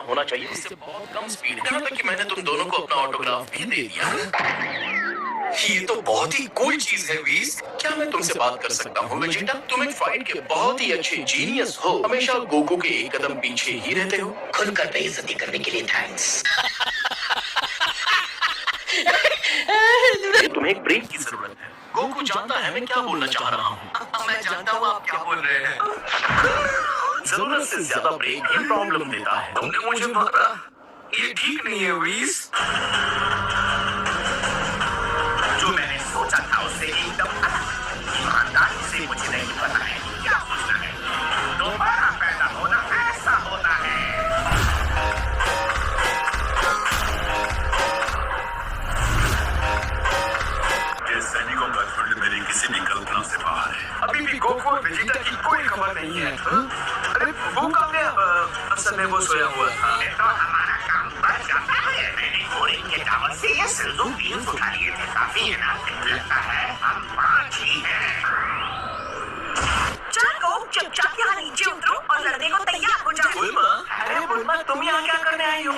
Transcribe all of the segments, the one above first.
होना चाहिए, इससे बहुत कम स्पीड है। यहाँ तक कि मैंने तुम दोनों को अपना ऑटोग्राफ भी दे दिया। ये तो बहुत ही कूल चीज है वीस। क्या मैं तुमसे बात कर सकता हूँ वेजिटा? तुम एक फाइट के बहुत ही अच्छे जीनियस हो, हमेशा गोकू के एक कदम पीछे ही रहते हो। खुलकर बेइज्जती करने के लिए थैंक्स। तुम्हें एक ब्रेक की जरूरत है। गोकू जानता है मैं क्या बोलना चाह रहा हूँ। मैं जानता हूँ आप क्या बोल रहे हैं। जरूरत से ज्यादा ब्रेक ही प्रॉब्लम देता है। तुमने मुझे मारा, ये ठीक नहीं है वीस। जो मैंने सोचा था उससे एकदम ईमानदारी से मुझे नहीं पता है क्या सोचना है। दोबारा पैदा होना ऐसा होता है। ये सैनिकों का झुंड मेरी किसी भी कल्पना से बाहर है। अभी भी गोकू और वेजिटा की कोई खबर नहीं है। अरे वो कहाँ गया? असल में वो सोया हुआ था। तो हमारा काम बढ़ जाता है। मैंने घोड़े के टावर से ये सिल्दू बीन्स उठा लिए थे। काफी है ना? लगता है हम 5 ही हैं। चलो चुपचाप यहाँ नीचे उतरो और लड़ने को तैयार हो जाओ। बुलमा, अरे बुलमा तुम यहाँ क्या करने आई हो?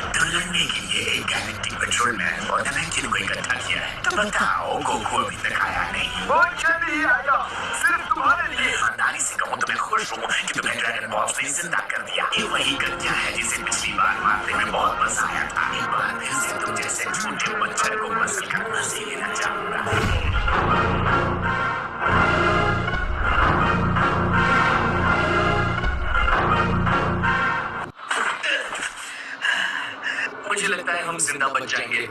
तो लड़ने के लिए एक गैलेक्टिक पेट्रोलमैन और एवेंजर को इकट्ठा किया है। तो बताओ गोकू अभी तक आया नहीं। वो जल्द ही आएगा, सिर्फ तुम्हारे लिए। ईमानदारी से कहूँ तो मैं खुश हूँ कि तुम्हें ड्रैगन बॉल्स ने जिंदा कर दिया। ये वही गज्जा है जिसे पिछली बार मारने में बहुत मजा आया था। एक बार फिर से तुम जैसे छोटे बच्चे को मस्ती का मजे लेना चाहूंगा। मुझे लगता है हम जिंदा बच जाएंगे।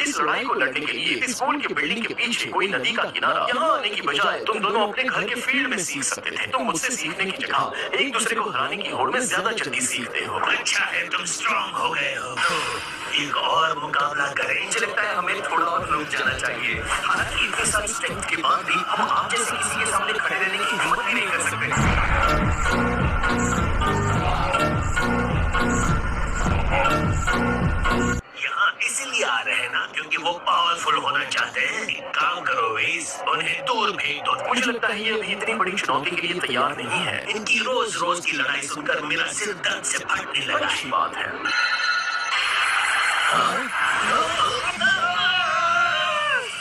इस लड़ाई को लड़ने के लिए स्कूल की बिल्डिंग के पीछे कोई नदी का किनारा यहाँ आने की बजाय तुम दोनों अपने घर के फील्ड में सीख सकते थे। तुम मुझसे सीखने की जगह एक दूसरे को हराने की होड़ में ज्यादा जल्दी सीखते हो। अच्छा है तुम स्ट्रांग हो गए हो। एक और मुकाबला करें। मुझे लगता है हमें थोड़ा और रुक जाना चाहिए। हालांकि इतनी सारी स्ट्रेंथ के बाद भी हम आप जैसे किसी के सामने खड़े रहने की हिम्मत ही नहीं कर सकते। यहाँ इसलिए आ रहे हैं ना क्योंकि वो पावरफुल होना चाहते हैं। एक काम करो वेस, उन्हें दूर भेज दो। मुझे लगता है ये अभी इतनी बड़ी चुनौती के लिए तैयार नहीं है। इनकी रोज रोज की लड़ाई सुनकर मेरा सिर दर्द से फटने लगा अच्छी है। बात है।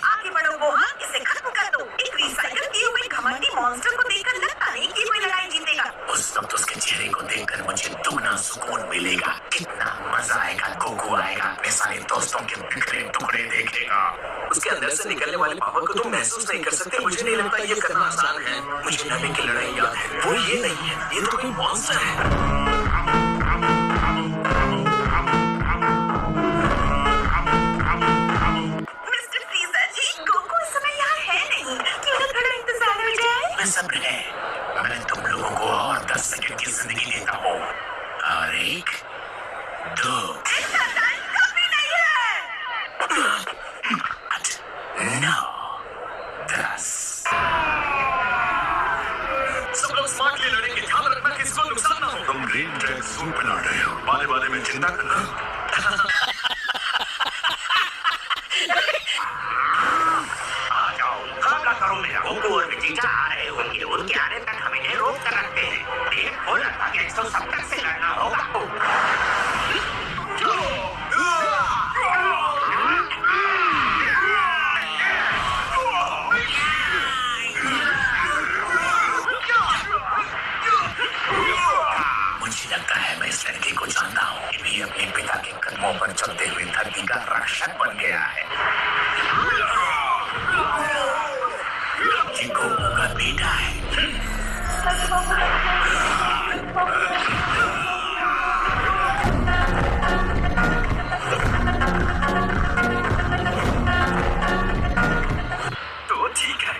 आगे बढ़ो मोहा, इसे खत्म कर दो। एक रिसाइकल किए हुए घमंडी मॉन्स्टर को देखकर लगता नहीं कि कोई लड़ाई जीतेगा। उस वक्त उसके चेहरे को देखकर मुझे दुगना सुकून मिलेगा। कितना मजा आएगा। गोकू आएगा, अपने सारे दोस्तों के बिखरे टुकड़े देखेगा। उसके अंदर से निकलने वाले पावर को तुम महसूस नहीं कर सकते। मुझे नहीं लगता ये करना आसान है। मुझे नबी की लड़ाई याद है। वो ये नहीं है, ये तो कोई मॉन्स्टर है। मिस्टर फ्रीजर जी, गोकू इस समय यहाँ है नहीं। क्यों ना थोड़ा इंतजार हो जाए? मैं सब्र है। मैं तुम लोगों को और 10 सेकंड की जिंदगी देता हूँ। और 1, 2, इतना टाइम कभी नहीं है। 8, 9, 10। सब लोग स्मार्टली लड़ेंगे। ध्यान रखना कि इसको नुकसान ना हो। तुम ग्रीन ट्रैक सूट पहना रहे हो। बाले में चिंता करना। आ जाओ, हमला करो मेरा। गोकू और वेजिटा आ रहे होंगे। उनके आने तक हम इन्हें रोक कर रखते हैं। पेट खोल रखा कि 170 से लड़ना होगा। मुझे लगता है मैं इस लड़के को जानता हूँ। ये भी अपने पिता के कदमों पर चलते हुए धरती का रक्षक बन गया है। ये गोकू का बेटा है। तो ठीक है,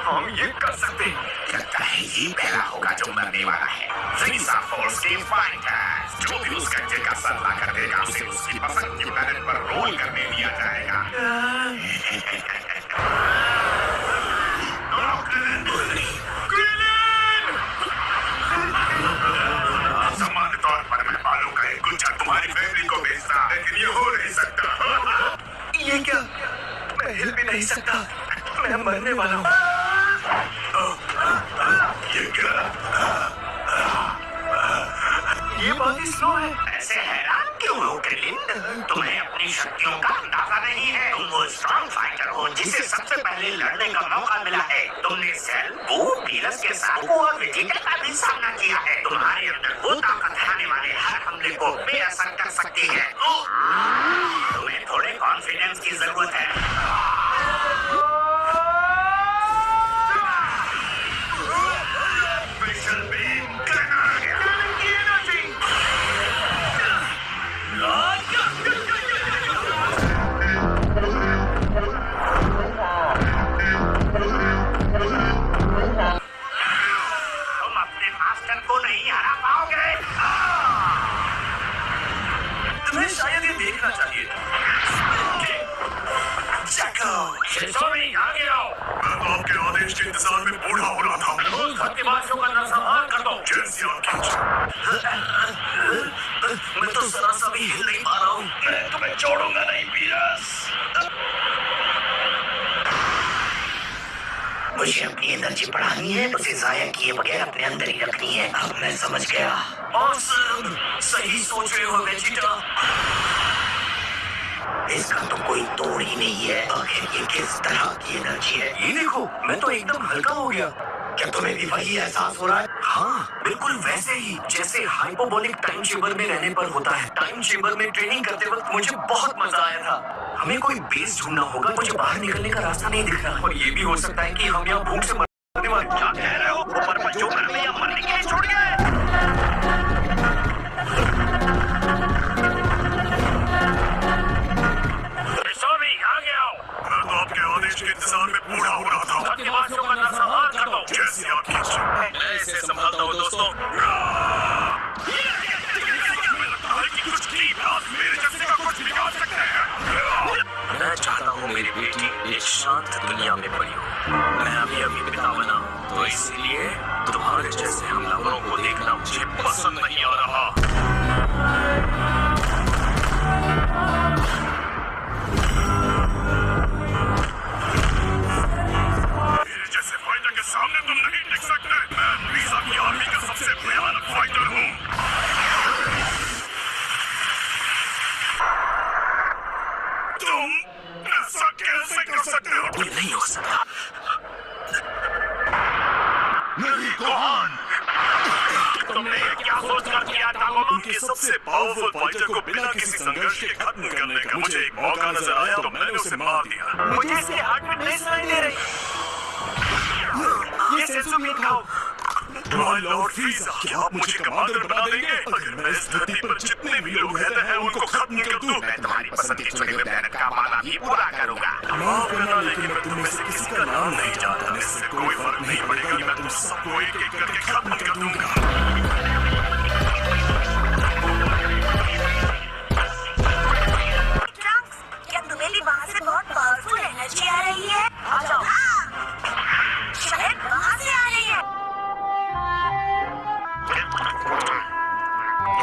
हम ये कर सकते हैं। लगता है ये पहला होगा जो मरने वाला है। फ्रीज़र फोर्स के फाइटर्स, जो भी उस गज्जे का सल्ला कर देगा उसे उसकी पसंद के प्लेनेट पर रोल करने दिया जाएगा। सामान्य तौर पर मैं बालों का एक गुच्छा तुम्हारी फैमिली को भेजता, लेकिन ये हो नहीं सकता। ये क्या? मैं हिल भी नहीं सकता। मैं मरने वाला हूँ। ये क्या? ये बहुत ही स्लो है। ऐसे हैरान क्यों हो क्रिलिन? तुम्हें अपनी शक्तियों का अंदाजा नहीं है। तुम वो स्ट्रॉन्ग फाइटर हो जिसे सबसे पहले लड़ने का मौका मिला है। तुमने सेल, बू, पीलस के साथ और वेजिटा का भी सामना किया है। तुम्हारे अंदर वो ताकत आने वाले हर हमले को बेअसर कर सकती है। तुम्हें थोड़े कॉन्फिडेंस की जरूरत है। तुम्हें शायद ये देखना चाहिए था। आपके आदेश के इंतजार में बूढ़ा हो रहा था। सत्यवादियों का नरसंहार कर दो। जैसी आपकी इच्छा। मैं तो जरा सा भी हिल नहीं पा रहा हूँ। मैं तुम्हें छोड़ूंगा नहीं पीरस। मुझे अपनी एनर्जी बढ़ानी है, उसे जाया किए बगैर अपने अंदर ही रखनी है। अब मैं समझ गया। ऑसम, सही सोच रहे हो वेजिटा। इसका तो कोई तोड़ ही नहीं है। आखिर ये किस तरह की एनर्जी है? ये देखो, मैं तो एकदम हल्का हो गया। क्या तुम्हें भी वही एहसास हो रहा है? हाँ, बिल्कुल वैसे ही जैसे हाइपोबोलिक टाइम चेंबर में रहने पर होता है। टाइम चेंबर में ट्रेनिंग करते वक्त मुझे बहुत मजा आया था। हमें कोई बेस ढूंढना होगा। मुझे बाहर निकलने का रास्ता नहीं दिख रहा। और ये भी हो सकता है कि हम यहाँ भूख से मरने वाले। क्या कह रहे हो? ऊपर बच्चों घर में या मरने के लिए छोड़ गए? मैं तो आपके आदेश के इंतजार में बूढ़ा हो रहा था। सत्यवादियों का नरसंहार कर दो। जैसी आपकी इच्छा। मैं इसे संभालता हूँ दोस्तों। कुछ नहीं, आप मेरे जैसे का कुछ बिगाड़ सकते हैं। मैं चाहता हूँ मेरी बेटी एक शांत दुनिया में बड़ी हो। मैं अभी पिता बना हूँ, तो इसलिए तुम्हारे जैसे हमलावरों को देखना मुझे पसंद नहीं आ रहा। मेरे जैसे फाइटर के सामने तुम नहीं टिक सकते। मैं वीजा की आर्मी का सबसे भयानक फाइटर हूँ। तुम ऐसा कैसे कर सकते हो? ये नहीं हो सकता। नहीं गोहान, तुमने क्या सोचकर किया था? उनके सबसे पावरफुल फाइटर को बिना किसी संघर्ष के खत्म करने का मुझे एक मौका नजर आया तो मैंने उसे मार दिया। मुझे इसके हार्ट में नहीं सुनाई दे रही। ये सेंसू भी खाओ। माय लॉर्ड वीजा, क्या आप मुझे कमांडर बना देंगे? अगर मैं इस धरती पर जितने भी लोग रहते हैं उनको खत्म कर दूं, मैं तुम्हारी पसंद के चुने हुए प्लानट का वादा भी पूरा करूंगा। माफ करना, लेकिन मैं तुम में से किसी का नाम नहीं जानता। इससे कोई फर्क नहीं पड़ेगा। मैं तुम सबको एक एक करके खत्म कर दूंगा। क्या तुम्हें भी वहाँ से बहुत पावरफुल एनर्जी आ रही है? आ जाओ। शायद वहाँ से आ रही है।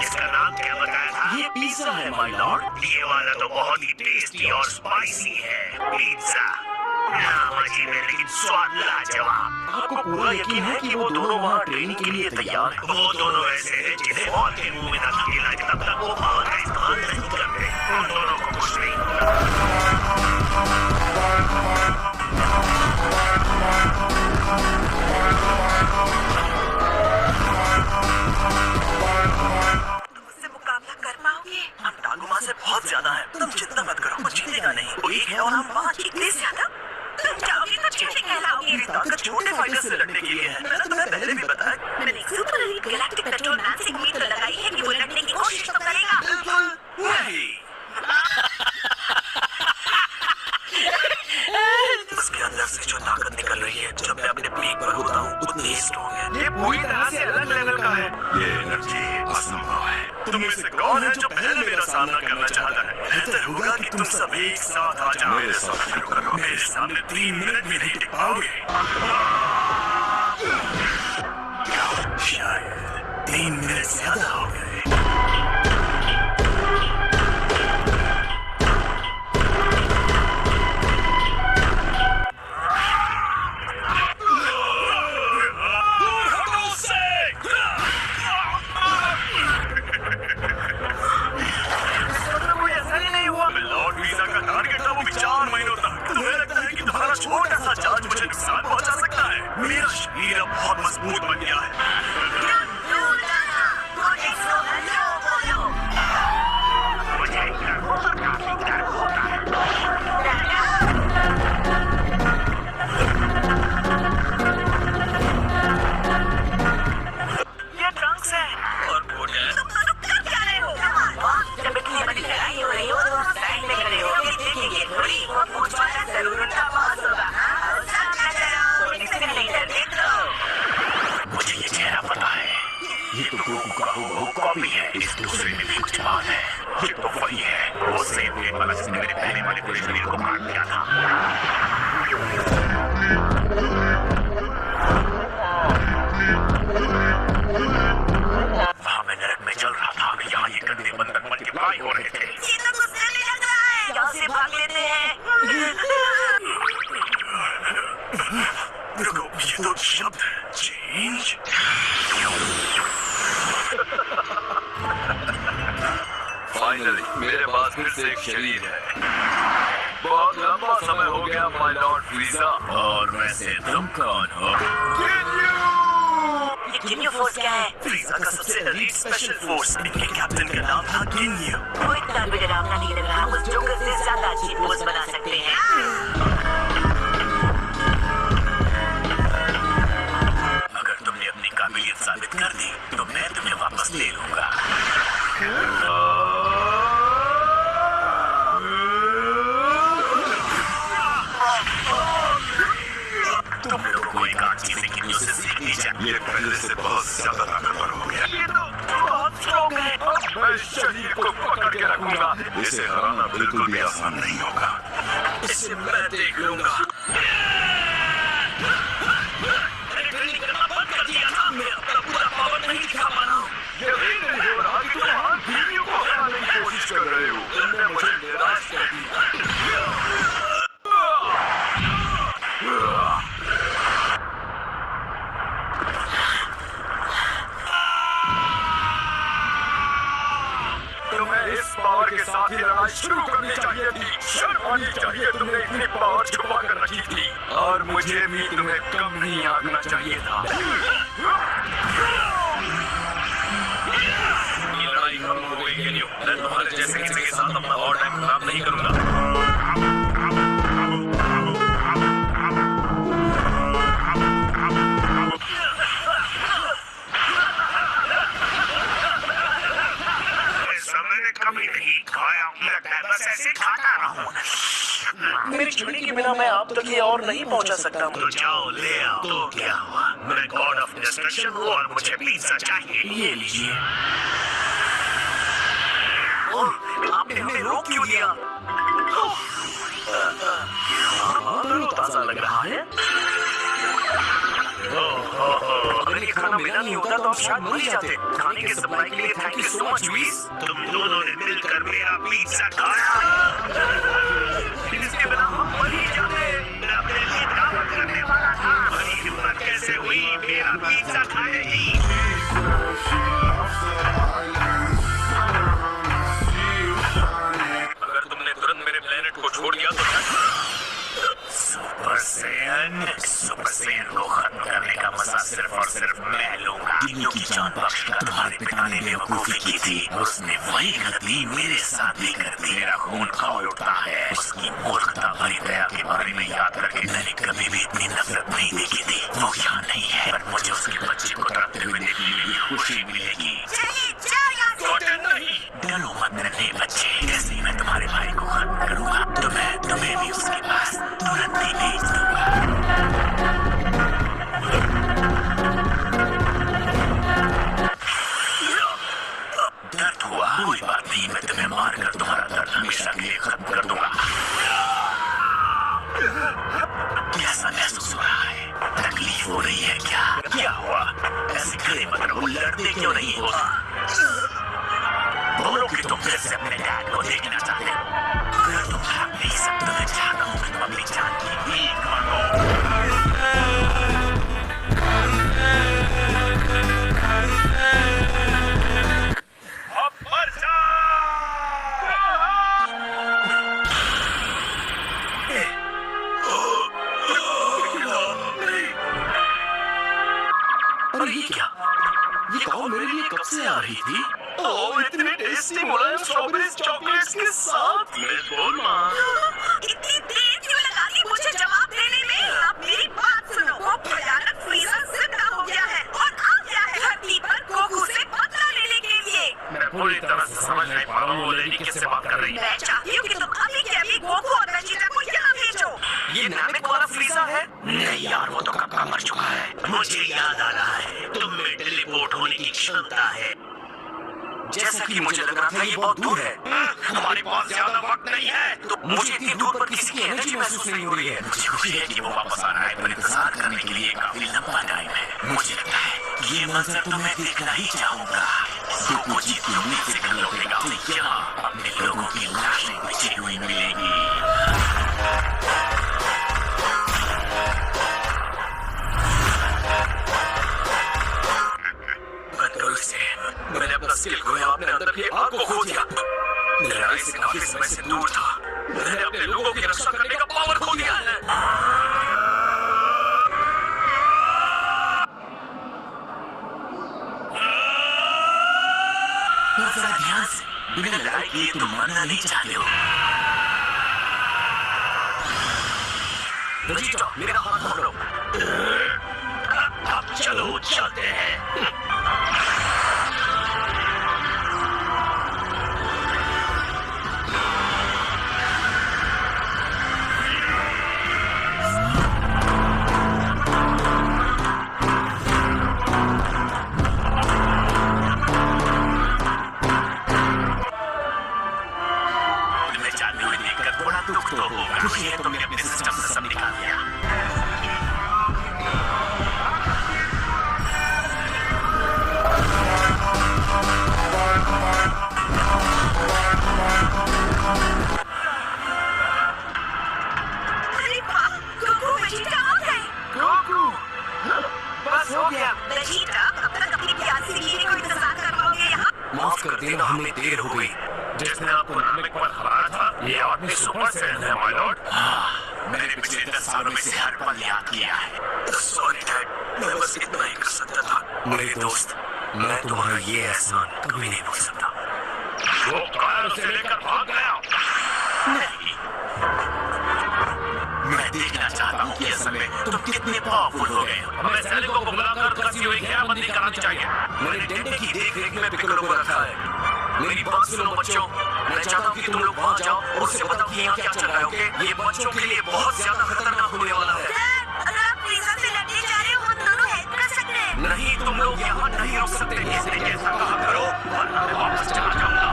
इसका नाम क्या बताया था? ये पिज़्ज़ा है माय लॉर्ड। ये वाला तो बहुत ही टेस्टी और स्पाइसी है। पिज़्ज़ा नाम अजीब है लेकिन स्वाद लाजवाब। आपको पूरा यकीन है कि वो दोनों वहाँ ट्रेनिंग के लिए तैयार हैं? वो दोनों ऐसे हैं जिन्हें और के मुंह में न खेला जब तक वो और का इस्तेमाल नहीं करते। उन दोनों को कुछ नहीं होगा। मुझसे मुकाबला कर पाओगे? हम डाकुमा से बहुत ज्यादा हैं। तुम चिंता मत करो, वो जीतेगा नहीं। वो एक है और हम 5। इतने ज्यादा? तुम जाओगे तो चीटे कहलाओगे। ये ताकत छोटे फाइटर से लड़ने के लिए है। मैंने तुम्हें पहले भी बताया। मैंने super elite galactic petrol man से उम्मीद तो लगाई है कि वो लड़ने की कोशिश तो करेगा। नहीं। उसके अंदर से जो ताकत निकल रही है जब मैं अपने पीक पर होता हूँ उतनी ही स्ट्रॉन्ग है। ये पूरी तरह से अलग लेवल का है। ये एनर्जी असंभव है। तुम में से कौन है जो पहले मेरा सामना करना चाहता है? बेहतर होगा कि तुम सब एक साथ आ जाओ। मेरे साथ शुरू करो। मेरे सामने 3 मिनट भी नहीं टिक पाओगे। शायद 3 मिनट ज्यादा हो गए। कमी है, इस दूसरे में भी कुछ बात है। ये तो वही है, वो सेम गेट वाला जिसने मेरे पहले वाले पूरे शरीर को काट दिया था। वहाँ मैं नरक में चल रहा था, यहाँ ये गंदे बंधन मल्टीप्लाई हो रहे थे। ये तो गुस्से में लग रहा है, यहाँ से भाग लेते हैं। रुको, ये तो शब्द है, चेंज। फाइनली मेरे पास फिर से एक शरीर है। बहुत लंबा समय हो गया माय लॉर्ड फ्रीजा। और वैसे तुम कौन हो? ये गिन्यू फोर्स क्या है? फ्रीजा का सबसे एलीट स्पेशल फोर्स। इनके कैप्टन का नाम था गिन्यू। वो इतना भी डरावना नहीं लग रहा, उस जोकर से ज्यादा अच्छी पोज बना सकते हैं। अगर तुमने अपनी काबिलियत साबित कर दी तो मैं तुम्हें वापस ले लूंगा। तुम लोगों को एक आध चीजें गिन्यू से सीखनी चाहिए। ये पहले से बहुत ज्यादा ताकतवर हो गया। ये तो बहुत स्ट्रॉन्ग है। मैं शरीर को पकड़ के रखूंगा। इसे हराना बिल्कुल भी आसान नहीं होगा। इसे मैं देख लूंगा। ट्रेनिंग करना बंद कर दिया था। मैं अपना पूरा पावर नहीं दिखा पा रहा हूँ। ये नहीं हो रहा कि तुम वहाँ गिन्यू को हराने की कोशिश कर रहे हो। तुमने मुझे निराश कर दिया। तुम्हें इस पावर के साथ ही लड़ाई शुरू करनी चाहिए थी। शर्म आनी चाहिए, तुमने इतनी पावर छुपा कर रखी थी। और मुझे भी तुम्हें कम नहीं आंकना चाहिए था। ये लड़ाई खत्म हो गई गिन्यू। मैं तुम्हारे जैसे किसी के साथ अपना और टाइम खराब नहीं करूंगा। कभी नहीं खाया, लगता है बस ऐसे खाता रहूं। मेरी छुरी के बिना मैं आप तक ये और नहीं पहुंचा सकता। तो जाओ ले आओ। तो क्या हुआ? मैं गॉड ऑफ डिस्ट्रक्शन हूँ और मुझे पिज्जा चाहिए। ये लीजिए। आपने हमें रोक क्यों दिया? ताजा लग रहा है। अगर ये खाना मिला नहीं होता तो आप शायद मर ही जाते। खाने के सप्लाई के लिए थैंक यू सो मच वीस। तुम दोनों ने मिलकर मेरा पिज्जा खाया। इसके बिना हम मर ही जाते। मैं अपने लिए काम करने वाला था। मेरी हिम्मत कैसे हुई मेरा पिज्जा खाएगी? अगर तुमने तुरंत मेरे प्लेनेट को छोड़ दिया तो सुपर सैयन को खत्म करने का मजा सिर्फ और सिर्फ मैं लूंगा। गिन्यू की जान बख्शकर तुम्हारे पिता ने बेवकूफी की थी। उसने वही गलती मेरे साथ भी कर दी। मेरा खून खौल उठता है। उसकी मूर्खता भरी दया के बारे में याद रखे। मैंने कभी भी इतनी नफरत नहीं देखी थी। वो यहाँ नहीं है, पर मुझे उसके बच्चे को डरते हुए देखने में भी खुशी मिलेगी। डरो मत मेरे बच्चे। जैसे ही मैं तुम्हारे भाई को खत्म करूंगा तो मैं तुम्हें भी उसके पास तुरंत ही भेज दूंगा। दर्द हुआ? कोई बात नहीं, मैं तुम्हें मारकर तुम्हारा दर्द हमेशा के लिए खत्म कर दूंगा। कैसा महसूस हो रहा है? तकलीफ हो रही है क्या? क्या हुआ? ऐसे खड़े मत रहो, लड़ते क्यों नहीं हो? बोलो कि तुम फिर से अपने डैड को देखना चाहते हो। अगर तुम भाग नहीं सकते, मैं चाहता हूँ कि तुम अपनी जान की भीख मांगो। अब मर जा। अरे ये क्या? ये कॉल मेरे लिए कब से आ रही थी? ओह, इतने टेस्टी मुलायम स्ट्रॉबेरी चॉकलेट्स के साथ। मैं बोल माँ। इतनी देर क्यों लगा दी मुझे जवाब देने में? अब मेरी बात सुनो। वो भयानक फ्रीजा जिंदा हो गया है और आ गया है धरती पर गोकू से बदला लेने के लिए। मैं पूरी तरह से समझ नहीं पा रहा हूँ वो लेडी किससे बात कर रही है। मैं चाहती हूँ कि तुम अभी के अभी गोकू और वेजिटा को यहाँ भेजो। ये नामिक वाला फ्रीजा है? नहीं यार, वो तो कब का मर चुका है। मुझे याद आ रहा है, तुम में टेलीपोर्ट होने की क्षमता है। जैसा कि मुझे लग रहा था ये बहुत दूर है। हमारे पास ज्यादा वक्त नहीं है। तो मुझे इतनी दूर पर किसी की एनर्जी महसूस नहीं हो रही है। मुझे खुशी है कि वो वापस आ रहा है, पर इंतजार करने के लिए काफी लंबा टाइम है। मुझे लगता है कि ये मंजर तो मैं देखना ही चाहूंगा। गोकू जीत की उम्मीद से घर लौटेगा तो यहाँ अपने लोगों की लाशें बची हुई मिलेगी। मैंने अपना स्किल खोया, अपने अंदर की आग को खो दिया। लड़ाई से काफी समय से दूर था। मैंने अपने लोगों की रक्षा करने का पावर खो दिया है। जरा ध्यान से, बिना लड़ाई किए तुम मानना नहीं चाहते हो। वेजिटा, मेरा हाथ पकड़ो। अब चलो चलते हैं। दुख तो होगा। खुशी है तुमने अपने सिस्टम से सब निकाल दिया। अरे वाह, गोकू वेजिटा आ गए। गोकू, बस हो गया। वेजिटा, कब तक अपनी प्यासी बीवी को इंतजार करवाओगे यहाँ? माफ कर देना, हमें देर हो गई। जिसने आपको नामिक पर हराया था, ये आदमी सुपर सैयन है माय लॉर्ड। मैंने पिछले 10 सालों में से हर पल याद किया है। सॉरी डैड, मैं बस इतना ही कर सकता था। मेरे दोस्त, मैं तुम्हारा ये एहसान कभी नहीं भूल सकता। वो कार उसे लेकर भाग गया। नहीं, मैं देखना चाहता हूँ कि असल में तुम कितने पावरफुल हो गए हो। हमें सैनिकों को बुलाकर कसी हुई घेराबंदी करानी चाहिए। मैंने डंडे की देख रेख में पिकलो को रखा है। मेरी बात सुनो बच्चों, मैं चाहता हूँ कि तुम लोग वहाँ जाओ और उसे बताओ कि यहाँ क्या चल रहा है, ओके? ये बच्चों के लिए बहुत ज्यादा खतरनाक होने वाला है। डैड, अगर आप फ्रीजा से लड़ने जा रहे हो, हम दोनों हेल्प कर सकते हैं। नहीं, तुम लोग यहाँ नहीं रुक सकते। इसने ऐसा कहा करो वरना मैं वापस चला जाऊंगा।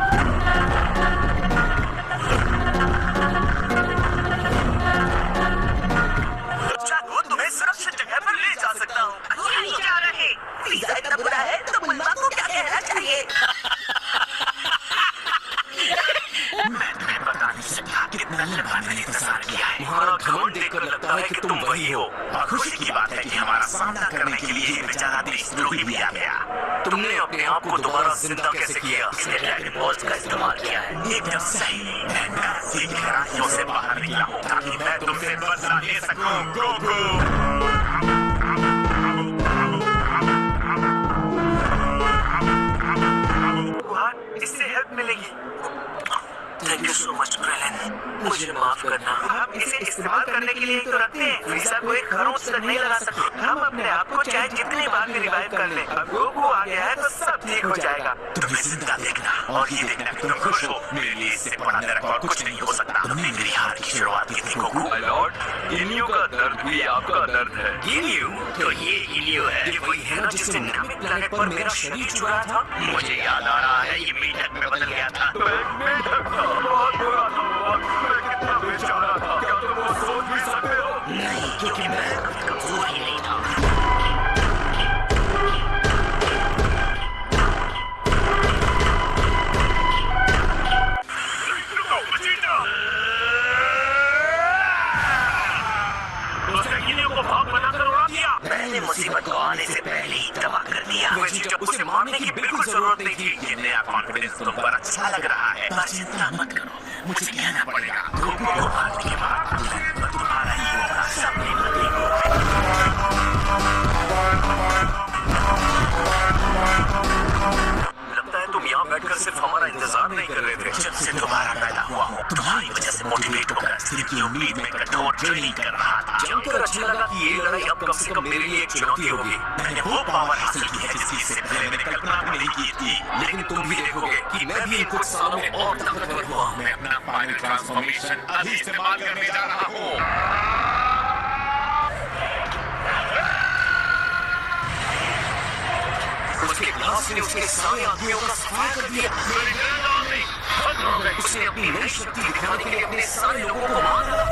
चाहो तुम्हें सुरक्षित जगह पर ले जा सकता हूँ। नहीं जा रहे। फ्रीजा इतना बुरा है तो मुल्ला को क्या कहना चाहिए? मैं तुम्हें बता नहीं सकता कितना लंबा मैंने इंतजार किया है। तुम्हारा घमंड देखकर लगता है कि तुम वही हो। और खुशी की बात है कि हमारा सामना करने के लिए ये बेचारा देशद्रोही भी आ गया। तुमने अपने आप को दोबारा जिंदा कैसे किया? इसने ड्रैगन बॉल्स का इस्तेमाल किया है। एकदम सही। मैं नाज़ी की गहराइयों से बाहर निकला हूँ ताकि मैं तुमसे बदला ले सकूं। गोकू, इससे हेल्प मिलेगी। थैंक यू सो मच ब्रेलन, मुझे माफ करना। हम इसे इस्तेमाल करने के लिए तो रखते हैं। फ्रीजा को एक खरोंच तक नहीं लगा सकते। हम अपने आप को चाहे जितनी बार भी रिवाइव कर लें, अब गोकू आ गया है तो सब ठीक हो जाएगा। तुम्हें जिंदा देखना और ये देखना कि तुम खुश हो, मेरे लिए इससे बड़ा नरक और कुछ नहीं हो सकता। तुमने मेरी हार की शुरुआत की थी गोकू। माय लॉर्ड, इनियो का दर्द भी आपका दर्द है। इनियो? तो ये इनियो है। ये वही है ना जिसने नामिक प्लैनेट पर मेरा शरीर चुराया था? मुझे याद आ रहा है, ये मेढक में बदल गया था। बहुत बुरा था और मैं कितना बेचारा था। क्या तुम वो सोच भी सकते हो? नहीं, क्योंकि मैं कभी कमजोर ही नहीं था। रुको, वेजिटा! उसने इनियो को भाग बनाकर उड़ा दिया। मैंने मुसीबत को आने से पहले ही तबाह कर दिया। वेजिटा, उसे मारने की बिल्कुल जरूरत नहीं थी। ये नया कॉन्फिडेंस तुम पर अच्छा लग रहा है। पर चिंता मत करो, मुझे कहना पड़ेगा। गोकू को मारने के बाद प्लैनेट पर तुम्हारा ही होगा। सब लगता है तुम यहाँ बैठकर सिर्फ हमारा इंतजार नहीं कर रहे थे। जब से दोबारा पैदा हुआ हूँ, तुम्हारी वजह से मोटिवेट होकर सिर्फ की उम्मीद में कठोर ट्रेनिंग कर रहा था। जानकर अच्छा लगा कि ये लड़ाई अब कम से कम मेरे लिए एक चुनौती होगी। मैंने वो पावर हासिल की है जिसकी से पहले मैंने कल्पना भी नहीं की थी। लेकिन तुम भी देखोगे कि मैं भी इन कुछ सालों में और ताकतवर हुआ हूँ। मैं अपना फाइनल ट्रांसफॉर्मेशन अभी इस्तेमाल करने जा रहा हूँ। उसके गिलास ने उसके सारे आदमियों का सफाया कर दिया। उसने अपनी नई शक्ति दिखाने के लिए अपने सारे लोगों को मार डाला।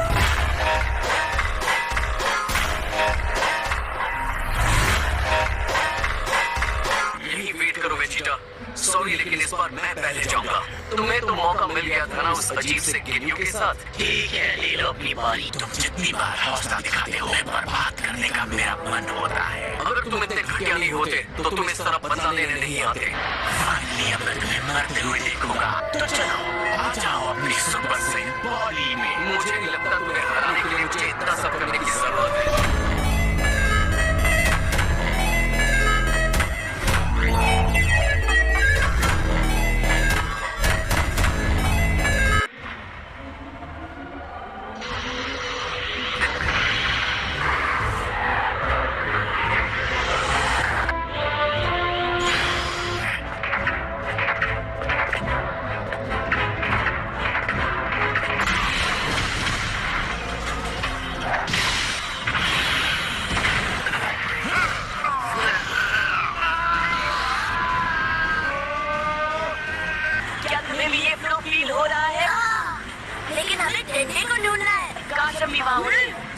यही वेट करो वेजिटा। सॉरी लेकिन इस बार मैं पहले जाऊंगा। तुम्हें तो मौका मिल गया था ना उस अजीब से गिनियों के साथ। ठीक है, ले लो अपनी बारी। तुम जितनी बार हौसला दिखाते हो बर्बाद करने का मेरा मन होता है। अगर तुम इतने घटिया नहीं होते तो तुम इस तरह बदला लेने नहीं आते। फाइनली अब मैं तुम्हें मरते हुए देखूंगा। तो चलो आ जाओ अपनी सुपर सेन बॉडी में। मुझे नहीं लगता तुम्हें हराने के लिए मुझे इतना सब करने की जरूरत है।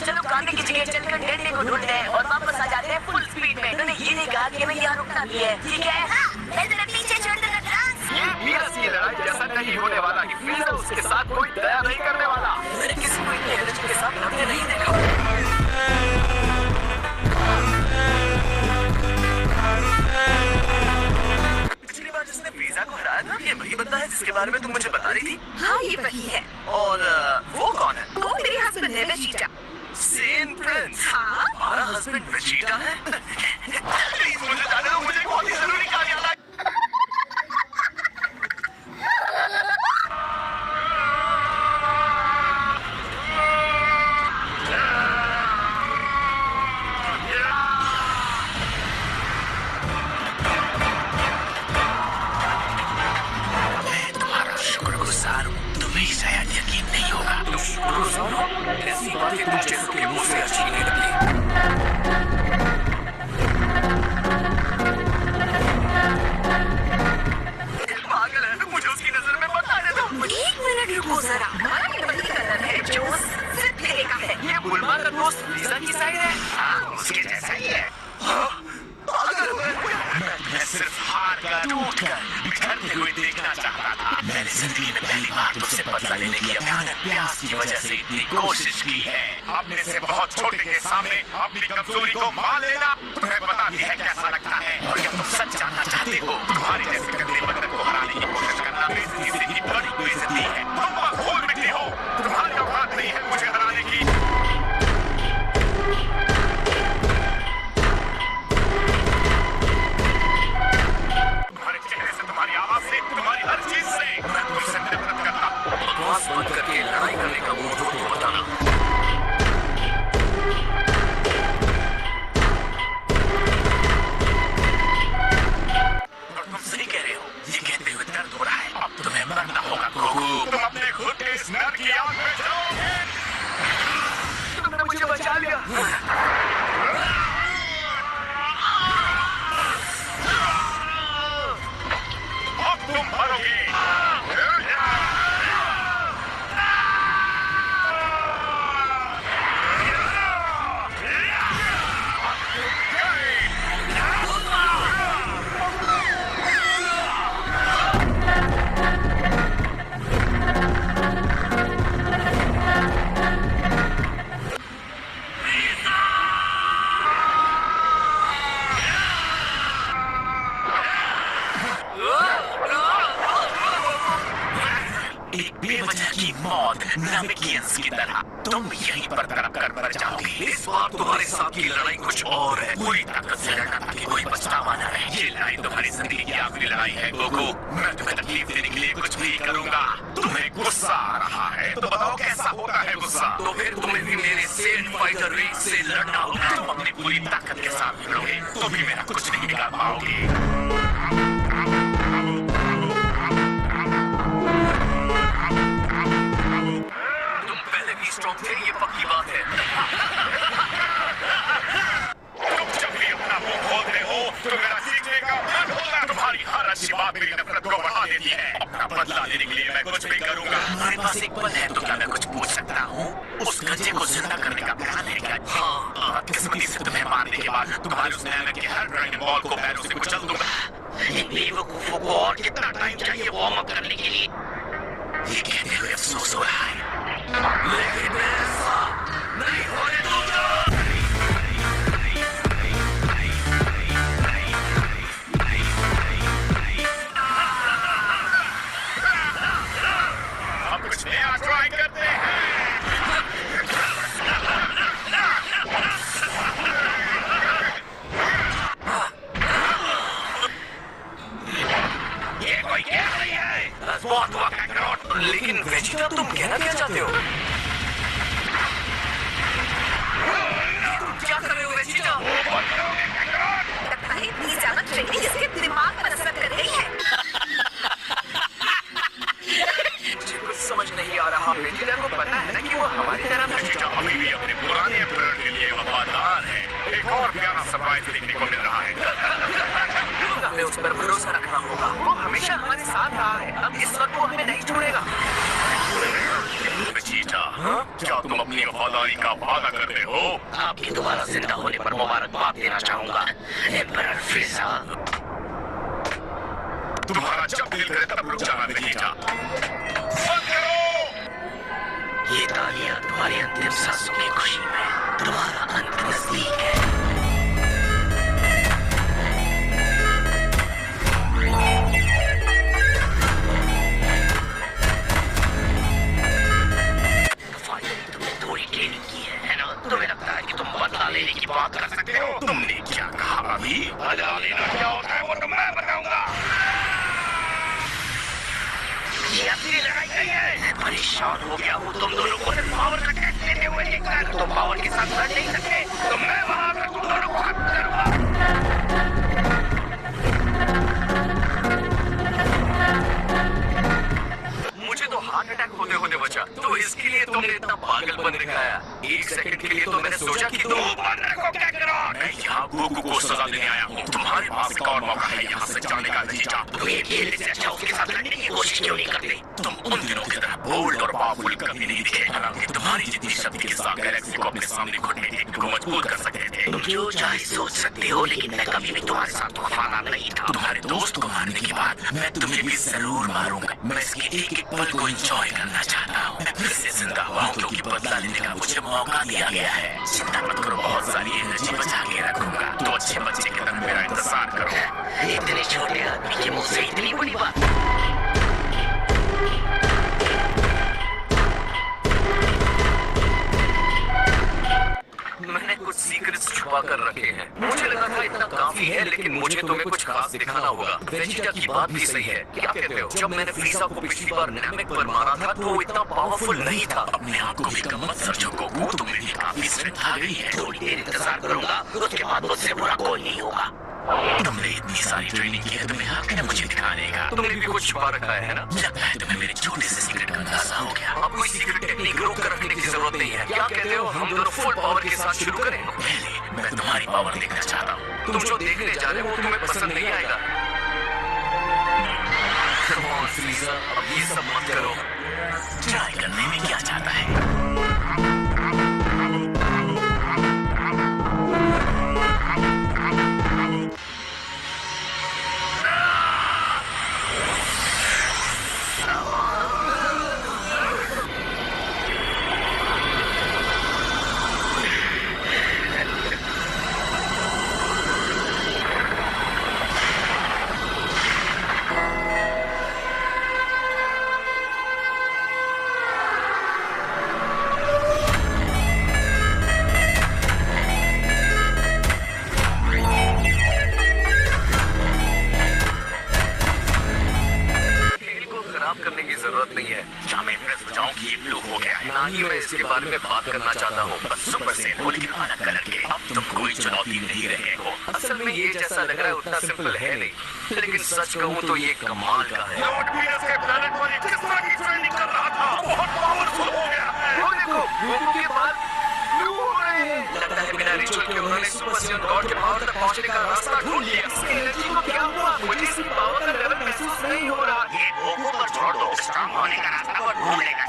चलो कांटे की जगह चलकर डेढ़ने को ढूंढते हैं और वापस आ जाते हैं फुल स्पीड में। उन्होंने ये नहीं कहा कि हमें यहाँ रुकना भी है, ठीक है? हाँ, पीछे छोड़ देना डांस। ये मीरा सी लड़ाई जैसा नहीं होने वाला कि मीरा उसके साथ कोई दया नहीं करने वाला। मैंने किसी को इतने एनर्जी के साथ लड़ते नहीं देखा। पिछली बार जिसने वीजा को हराया था ये वही बंदा है जिसके बारे में तुम मुझे बता रही थी। हाँ ये वही है। और वो कौन है? वो मेरे हस्बैंड है वेजिटा। सेन प्रिंस। हाँ? हमारा हस्बैंड वेजिटा है? प्लीज मुझे जाने दो, मुझे बहुत ही जरूरी कार्य आ रहा है। ऐसी बातें तुम जैसों के मुंह से अच्छी नहीं लगती। पागल है, मुझे उसकी नजर में मत आने दो। 1 मिनट रुको जरा। हमारा वही कलर है जो सिर्फ मेरे का है। ये बुलबा का दोस्त लीजा की साइड है। हाँ, उसके जैसा ही है। पागल मैं सिर्फ हार कर टूट कर बिखरते हुए देखना चाहता था। मैंने जिंदगी में पहली बार तुझसे बदला लेने की भयानक प्यास की वजह से इतनी कोशिश की है। अपने से बहुत छोटे के सामने अपनी कमजोरी को मान लेना तुम्हें पता भी है कैसा लगता है। और क्या तुम सच जानना चाहते हो? तुम्हारे जैसे गंदे बंदर को हराने की कोशिश करना बेइज्जती से ही बड़ी बेइज्जती है। तुम बखूर मिट्टी हो। तुम्हारी औकात नहीं है मुझे हराने की। तुम्हारी आवाज से, तुम्हारी हर चीज से मैं तुमसे नफरत करता हूँ। बकवास बंद करके लड़ाई करने का मूड हो तो बताना। और तुम सही कह रहे हो, ये कहते हुए दर्द हो रहा है। अब तुम्हें मरना होगा गोकू। तुम अपने खुद के इस नर की आग में जाओगे। तुमने मुझे बचा लिया। अब तुम मरोगे। नमिकियंस की तरह तुम यहीं पर तड़प कर मर जाओगे। इस बार तुम्हारे साथ की लड़ाई कुछ और है। पूरी ताकत से लड़ना ताकि कोई पछतावा न रहे। ये लड़ाई तुम्हारी जिंदगी की आखिरी लड़ाई है गोकू। मैं तुम्हें तकलीफ देने के लिए कुछ भी करूंगा। तुम्हें गुस्सा आ रहा है तो बताओ कैसा होता है गुस्सा। तो फिर तुम्हें भी मेरे सेन फाइटर रेस से लड़ना होगा। तुम अपनी पूरी ताकत के साथ लड़ोगे तो भी मेरा कुछ नहीं बिगाड़ पाओगे। स्ट्रॉन्ग थे, ये पक्की बात है। तुम जब भी अपना मुंह खोलते हो तो मेरा सीखने का मन होता है। बदकिस्मती से तुम्हें मारने के बाद तुम्हारे उस नैनक के हर ड्रैगन बॉल को पैरों से कुचल दूंगा। इन बेवकूफों को और कितना टाइम चाहिए वार्म अप करने के लिए? ये कहते हुए अफसोस हो रहा है, लेकिन मैं ऐसा नहीं होने दूंगा। अब कुछ नया ट्राई करते हैं। बहुत हुआ काकरोट। लेकिन वेजिटा, तुम कहना क्या चाहते हो? तुम क्या कर रहे हो वेजिटा? लगता है इतनी ज्यादा ट्रेनिंग इसके दिमाग पर असर कर रही है। मुझे कुछ समझ नहीं आ रहा। वेजिटा को पता है ना कि वो हमारी तरह वेजिटा अभी भी अपने पुराने एम्परर के लिए वफादार है। एक और प्यारा सरप्राइज देखने को मिल रहा है। हमें उस पर भरोसा रखना होगा। वो हमेशा हमारे साथ रहा है। अब इस वक्त वो हमें नहीं छोड़ेगा। वेजिटा, क्या तुम अपनी वफादारी का वादा करते हो? आपके दोबारा जिंदा होने पर मुबारकबाद देना चाहूंगा एम्परर फ्रीजा। तुम्हारा जब दिल करे तब रुक जाना वेजिटा। बंद करो! ये तालियां तुम्हारी अंतिम सांसों की खुशी में तुम्हारा अंत नजदीक है। तुम्हें लगता है कि तुम बदला लेने की बात कर सकते हो? तुमने क्या कहा अभी? बदला लेना क्या होता है वो तो मैं बताऊंगा। ये असली लड़ाई नहीं है। मैं परेशान हो गया हूँ तुम दोनों को सिर्फ पावर का टेस्ट लेते हुए देखकर। तुम पावर के साथ लड़ नहीं सकते तो मैं वहां आकर तुम दोनों को खत्म करूंगा। मुझे तो हार्ट अटैक होते होते बचा, तो इसके लिए तुमने इतना पागलपन दिखाया। एक सेकंड के लिए तो मैंने सोचा कि तुम को क्या करो? मैं यहाँ गोकू को सजा देने आया हूँ। तुम्हारे पास एक और मौका है यहाँ से जाने का वेजिटा। तुम ये खेलने से अच्छा उसके साथ लड़ने की कोशिश क्यों नहीं करते? तुम उन दिनों की तरह बोल्ड और पावरफुल कभी नहीं दिखे। हालांकि तुम्हारी जितनी शक्ति के साथ गैलेक्सी को अपने सामने घुटने टेकने को मजबूर कर सकते थे। तुम जो चाहे सोच सकते हो, लेकिन मैं कभी भी तुम्हारे साथ वफादार नहीं था। तुम्हारे दोस्त को मारने के बाद मैं तुम्हें भी जरूर मारूंगा। मैं इसके एक एक पल को एंजॉय करना चाहता हूँ। मैं फिर से जिंदा हुआ हूँ क्योंकि बदला लेने का मुझे मौका दिया गया है। चिंता मत करो, बहुत सारी एनर्जी बचा के रखूंगा। तो अच्छे बच्चे की तरह मेरा इंतजार करो। इतने छोटे आदमी के मुंह से इतनी बड़ी बात। मैंने कुछ सीक्रेट्स छुपा कर रखे हैं। मुझे लगा था इतना काफी है, लेकिन मुझे तुम्हें कुछ खास दिखाना होगा। वेजिटा की बात भी सही है। क्या कहते हो? जब मैंने फ्रीजा को पिछली बार नैमिक पर मारा था तो वो इतना पावरफुल नहीं था। अपने आप को भी कम मत समझो गोकू, तुम्हें भी काफी स्ट्रेंथ आ गई है। थोड़ी देर इंतजार करूंगा, उसके बाद मुझसे बुरा कोई नहीं होगा। तुमने इतनी सारी ट्रेनिंग की है, तुम्हें हक है मुझे दिखाने का। तुमने भी कुछ छुपा रखा है ना? लगता है तुम्हें मेरे छोटे से सीक्रेट का अंदाजा हो गया। अब कोई सीक्रेट टेक्निक रोक कर रखने की जरूरत नहीं है। क्या कहते हो हम दोनों फुल पावर के साथ शुरू करें? पहले मैं तुम्हारी पावर देखना चाहता हूँ। तुम जो देखने जा रहे हो वो तुम्हें पसंद नहीं आएगा। Come on, फ्रीजा, अब ये सब मत करो। ट्राई करने में क्या चाहता है? ना ही मैं इसके बारे में बात करना चाहता हूँ। बस सुपर से बोल के अलग अलग के अब तुम कोई चुनौती नहीं रहे हो। असल में ये जैसा लग रहा है उतना सिंपल है नहीं, लेकिन सच कहूँ तो ये कमाल का है। लॉर्ड वीनस के प्लैनेट पर किस तरह की ट्रेनिंग कर रहा था, बहुत पावरफुल हो गया है। वो देखो, गोकू के बाद ब्लू हो रहे हैं। लगता है बिना रिचुअल के उन्होंने सुपर सियन गॉड के पावर तक पहुंचने का रास्ता ढूंढ लिया। इसकी एनर्जी को क्या हुआ? मुझे इसकी पावर का लेवल महसूस नहीं हो रहा। ये गोकू पर छोड़ दो, स्ट्रांग होने का रास्ता वो ढूंढ लेगा।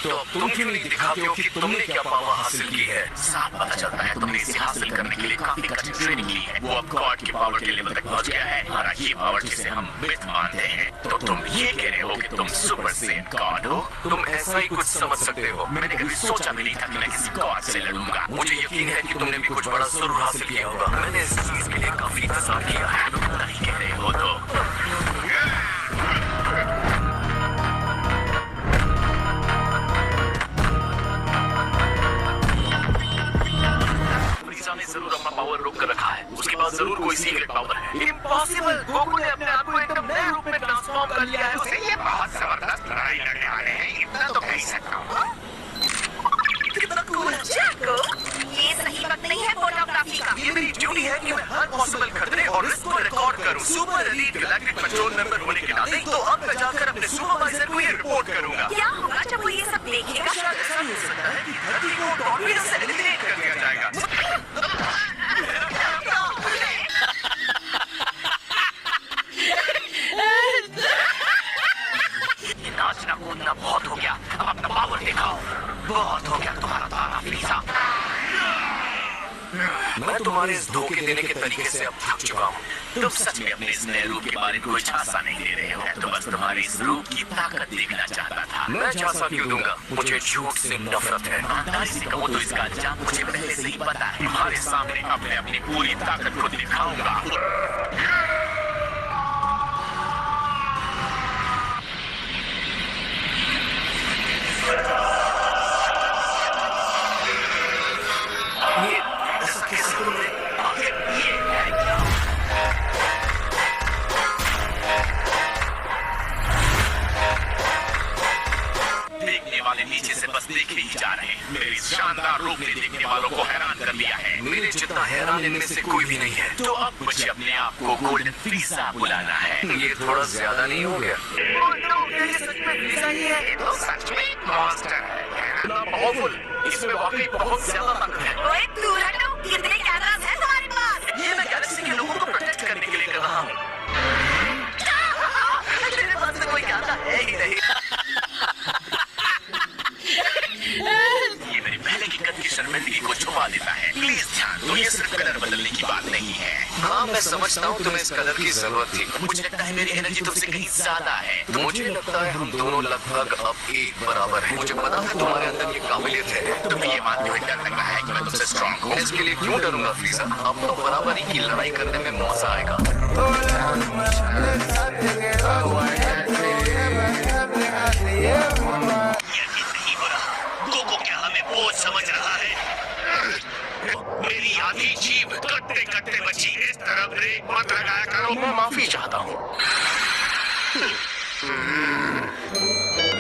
तो अब तुम क्यों नहीं दिखाते हो कि तुमने क्या पावर हासिल की है? साफ पता चलता है तुमने इसे हासिल करने के लिए काफी कठिन ट्रेनिंग ली है। वो अब गॉड की पावर के लेवल तक पहुंच गया है। हमारा ये पावर जिसे हम मिथ मानते हैं, तो तुम ये कह रहे हो कि तुम सुपर सेन गॉड हो? तुम ऐसा ही कुछ समझ सकते हो। मैंने कभी सोचा भी नहीं था कि मैं किसी गॉड से लड़ूंगा। मुझे यकीन है कि तुमने भी कुछ बड़ा जरूर हासिल किया होगा। मैंने इस चीज के लिए काफी इंतजार किया है। तुम नहीं कह रहे हो तो फ्रीजा ने जरूर अपना पावर रोक कर रखा है। उसके पास जरूर कोई सीक्रेट पावर है। इम्पॉसिबल! गोकू ने अपने आप को एकदम नए रूप में ट्रांसफॉर्म कर लिया है। उसे ये बहुत जबरदस्त लड़ाई लड़ने वाले हैं, इतना तो कह ही सकता हूँ। कितना कूल है जैको। ये सही वक्त नहीं है फोटोग्राफी का। ये मेरी ड्यूटी है कि मैं हर पॉसिबल खतरे और रिस्क को रिकॉर्ड करूं। Super elite galactic petrol member होने के नाते तो अब मैं जाकर अपने सुपरवाइजर को ये रिपोर्ट करूंगा। क्या होगा जब वो ये सब देखेगा? शायद ऐसा हो सकता है कि धरती को टॉर्नेडो से एलिमिनेट कर दिया जाएगा। ये नाचना कूदना बहुत हो गया, अब अपना पावर दिखाओ। बहुत हो गया तुम्हारा तारा फ्रीजा। मैं तुम्हारे इस धोखे देने के तरीके से अब थक चुका हूँ। तुम सच में अपने इस नए रूप के बारे में कुछ झांसा नहीं दे रहे हो। तो बस तुम्हारे इस रूप की ताकत देखना चाहता था। मैं झांसा क्यों दूंगा? मुझे झूठ से नफरत है। ईमानदारी से कहो तो इसका अंजाम मुझे पहले से ही पता है। तुम्हारे सामने अब मैं अपनी पूरी ताकत को दिखाऊंगा। ये ऐसा कैसे तुमने? आखिर ये है क्या? देखने वाले नीचे से बस देखे ही जा रहे हैं। मेरे इस शानदार रूप ने देखने वालों को हैरान कर लिया है। मेरे जितना हैरान इनमें से कोई भी नहीं है। तो अब मुझे अपने आप को गोल्डन फ्रीजा बुलाना है। ये थोड़ा ज्यादा नहीं हो गया? ये सच में फ्रीजा ही है। ये तो सच में एक मॉन्स्टर है। पावरफुल! इसमें वाकई बहुत ज्यादा ताकत है। ओए दूर हटो। कितने कैमरास हैं तुम्हारे पास? ये मैं गैलेक्सी के लोगों को प्रोटेक्ट करने के लिए कर रहा हूँ। मेरे पास तो कोई कैमरा है ही नहीं। ये मेरे पहले की कद की शर्मिंदगी को छुपा देता है। प्लीज ध्यान दो, ये सिर्फ कलर बदलने की बात नहीं है। हाँ, मैं समझता हूँ तुम्हें इस कलर की जरूरत थी। मुझे लगता है मेरी एनर्जी तुमसे कहीं ज्यादा है। मुझे लगता है हम दोनों लगभग अब एक बराबर हैं। मुझे पता है तुम्हारे अंदर ये काबिलियत है। तुम्हें ये मानते हुए डर लग रहा है कि मैं तुमसे स्ट्रॉन्ग हूँ। इसके लिए क्यों डरूंगा फ्रीजा? अब तो बराबरी की लड़ाई करने में मजा आएगा। यकीन नहीं हो रहा। गोकू क्या हमें बोझ समझ रहा है? मेरी आधी जीभ कटते कटते बची। इस तरफ ब्रेक मत लगाया करो। मैं माफी चाहता हूँ।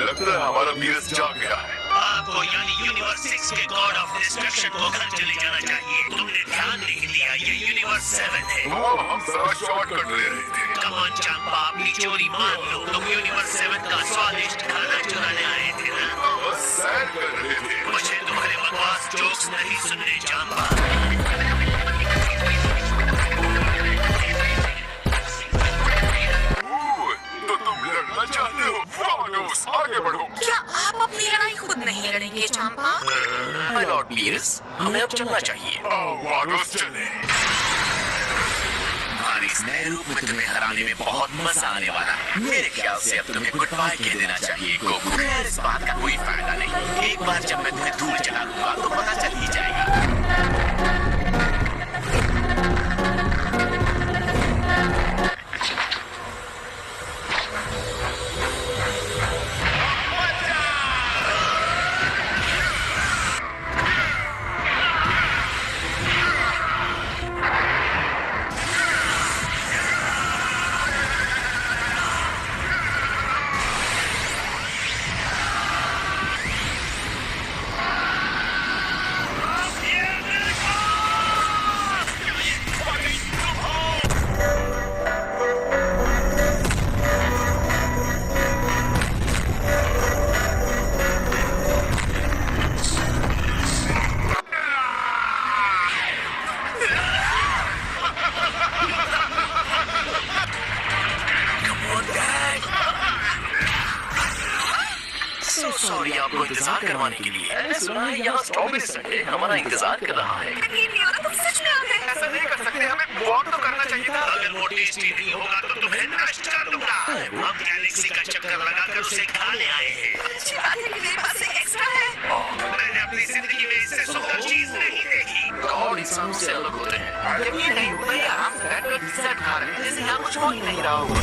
लगता है हमारा वीरस जाग गया है। आपको यानी यूनिवर्स 6 के गॉड ऑफ डिस्ट्रक्शन को घर चले जाना चाहिए। तुमने ध्यान नहीं दिया, ये यूनिवर्स 7 है। हम जरा शॉर्टकट ले रहे थे। कम ऑन चंपा, अपनी चोरी मान लो। तुम यूनिवर्स 7 का स्वादिष्ट खाना चुराने आए थे ना? बस सैर कर रहे थे। मुझे तुम्हारे बकवास जोक्स नहीं सुनने चंपा। तो तुम लड़ना चाहते हो? वानोस, आगे बढ़ो। क्या आप अपनी लड़ाई खुद नहीं लड़ेंगे चंपा? माय लॉर्ड पीयर्स, हमें अब चलना चाहिए। आओ वानोस चले। तुम्हारे इस नए रूप में तुम्हें हराने में बहुत मजा आने वाला है। मेरे ख्याल से अब तुम्हें गुड बाय कह देना चाहिए गोकू। खैर इस बात का कोई फायदा नहीं। एक बार जब मैं तुम्हें दूर चला दूंगा तो पता चल ही जाएगा। आपको इंतजार करवाने के लिए। मैंने सुना है यहाँ स्ट्रॉबेरी संडे हमारा इंतजार कर रहा है। यकीन नहीं हो रहा, तुम सच में आ गए। ऐसा नहीं कर सकते, हमें वॉक तो करना चाहिए था। अगर वो टेस्टी नहीं होगा तो तुम्हें नष्ट कर दूंगा। हम गैलेक्सी का चक्कर लगाकर उसे खाने आए हैं। अच्छी बात है कि मेरे पास एक एक्स्ट्रा है। मैंने अपनी जिंदगी में इससे सुंदर चीज नहीं देखी। गॉड इंसानों से अलग होते हैं। जब ये नहीं हुआ ये आराम से बैठकर पिज्जा खा रहे हैं, जैसे यहाँ कुछ हो ही नहीं रहा होगा।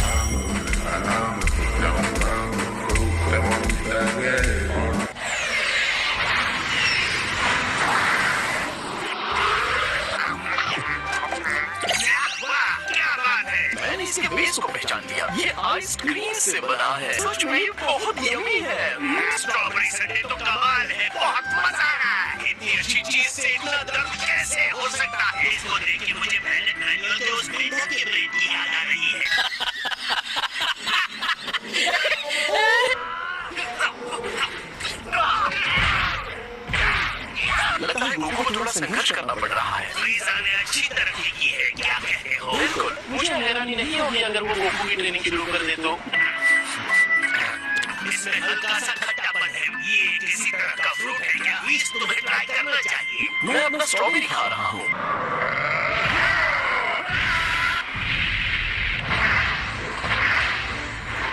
क्या बात है? मैंने इसके बेस को पहचान लिया। ये आइसक्रीम से बना है। सच में ये बहुत यम्मी है। स्ट्रॉबेरी संडे तो कमाल है, बहुत मजा आया। इतनी अच्छी चीज से इतना दर्द कैसे हो सकता है? इसको देख के मुझे पहले मैनुअल के उस मिनट की ब्रेड की याद आ रही है। लगता है गोकू को थोड़ा संघर्ष करना पड़ रहा है। फ्रीजा ने अच्छी तरक्की की है, क्या कहते हो? बिल्कुल, मुझे हैरानी नहीं होगी अगर वो गोकू की ट्रेनिंग शुरू कर दे तो। इसमें हल्का सा खट्टापन है। ये किसी तरह का फ्रूट है क्या? इस तुम्हें ट्राई करना चाहिए। मैं अपना स्ट्रॉबेरी खा रहा हूँ।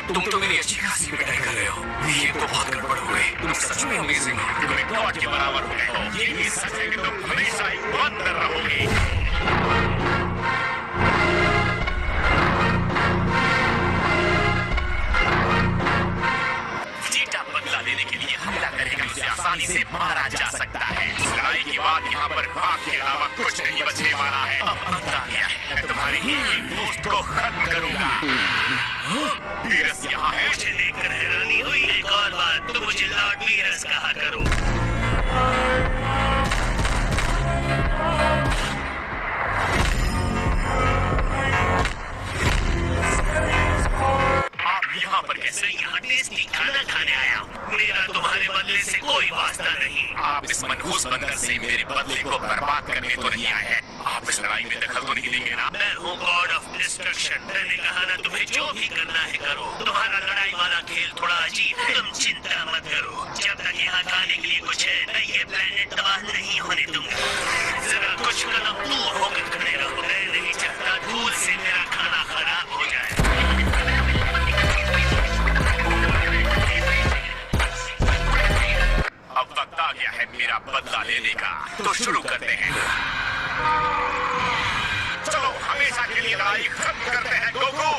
तुम तो मेरी अच्छी खासी पिटाई कर रहे हो। ये तो बहुत गड़बड़ हो गई। तुम सच में अमेजिंग हो। तुम एक गॉड के बराबर हो गए हो। ये भी सच है कि तुम हमेशा एक बंदर रहोगे। चीटा बदला लेने के लिए हमला करेगा, उसे आसानी से मारा जा सकता है। लड़ाई के बाद यहाँ पर भाग के अलावा कुछ नहीं बचने वाला है। अब अंत आ गया है। मैं तुम्हारे एक दोस्त को खत्म करूंगा। वीरस यहाँ है। मुझे लेकर हैरानी हुई। एक और बात, तुम मुझे लॉर्ड वीरस कहा करो। आप यहाँ पर कैसे? यहाँ टेस्टी खाना खाने आया हूँ। मेरा तुम्हारे बदले से कोई वास्ता नहीं। आप इस मनहूस बंदर से मेरे बदले को बर्बाद करने तो नहीं आए हैं। आप इस लड़ाई में दखल तो नहीं देंगे ना? मैं हूँ गॉड ऑफ डिस्ट्रक्शन। मैंने कहा ना, तुम्हें जो भी करना है करो। तुम्हारा लड़ाई वाला खेल थोड़ा अजीब है। तुम चिंता मत करो। जब तक यहाँ खाने के लिए कुछ है, मैं ये प्लेनेट तबाह नहीं होने दूंगा। जरा कुछ कदम दूर होकर खड़े रहो। मैं नहीं चाहता धूल से मेरा खाना खराब हो जाए। अब वक्त आ गया है मेरा बदला लेने का, तो शुरू करते हैं। चलो हमेशा के लिए लड़ाई खत्म करते हैं गोकू।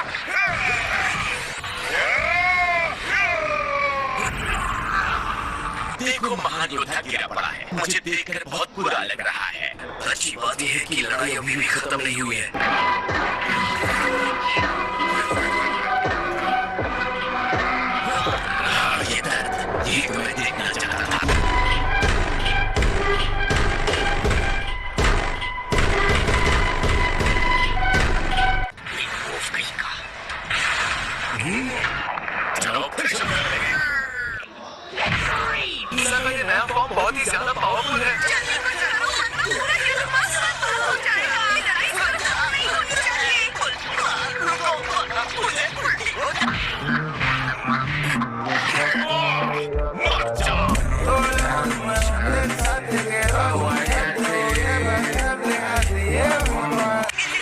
देखो महान योद्धा गिरा पड़ा है। मुझे देखकर बहुत बुरा लग रहा है। अच्छी बात यह है कि लड़ाई अभी भी खत्म नहीं हुई है। ये दर्द, ये तो मैं देखना चाहता था। चलो फिर शुरू करते हैं। पिज़्ज़ा का ये नया फॉर्म बहुत ही ज्यादा पावरफुल है। जल्दी करो, वरना पूरा यूनिवर्स खत्म हो जाएगा। लड़ाई खत्म नहीं होनी चाहिए। मुझे उल्टी हो मत जाओ।